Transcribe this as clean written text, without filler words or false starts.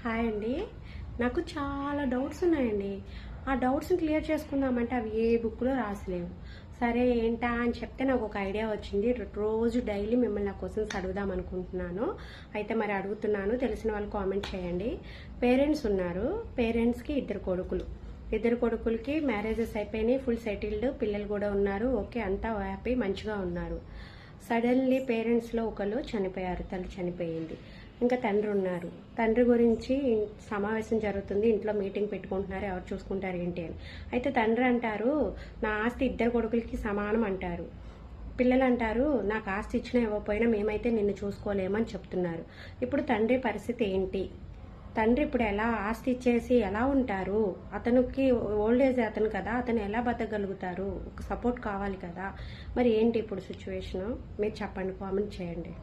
Hi అండి. నాకు చాలా డౌట్స్ ఉన్నాయండి. ఆ డౌట్స్ని క్లియర్ చేసుకుందామంటే అవి ఏ బుక్లో రాసలేవు. సరే ఏంటా అని చెప్తే నాకు ఒక ఐడియా వచ్చింది. రోజు డైలీ మిమ్మల్ని నా క్వశ్చన్స్ అడుగుదాం అనుకుంటున్నాను. అయితే మరి అడుగుతున్నాను, తెలిసిన వాళ్ళు కామెంట్ చేయండి. పేరెంట్స్ ఉన్నారు, పేరెంట్స్కి ఇద్దరు కొడుకులకి మ్యారేజెస్ అయిపోయినాయి, ఫుల్ సెటిల్డ్, పిల్లలు కూడా ఉన్నారు. ఓకే, అంతా హ్యాపీ, మంచిగా ఉన్నారు. సడన్లీ పేరెంట్స్లో ఒకళ్ళు చనిపోయారు, తల్లి చనిపోయింది. ఇంకా తండ్రి ఉన్నారు. తండ్రి గురించి సమావేశం జరుగుతుంది, ఇంట్లో మీటింగ్ పెట్టుకుంటున్నారు, ఎవరు చూసుకుంటారు ఏంటి అని. అయితే తండ్రి అంటారు, నా ఆస్తి ఇద్దరు కొడుకులకి సమానం అంటారు. పిల్లలు అంటారు, నాకు ఆస్తి ఇచ్చినా ఇవ్వకపోయినా మేమైతే నిన్ను చూసుకోలేమని చెప్తున్నారు. ఇప్పుడు తండ్రి పరిస్థితి ఏంటి? తండ్రి ఇప్పుడు ఎలా ఆస్తి ఇచ్చేసి ఎలా ఉంటారు? అతనికి ఓల్డ్ ఏజ్ అతను కదా, అతను ఎలా బతకగలుగుతారు? ఒక సపోర్ట్ కావాలి కదా. మరి ఏంటి ఇప్పుడు సిచ్యువేషన్? మీరు చెప్పండి, కామెంట్ చేయండి.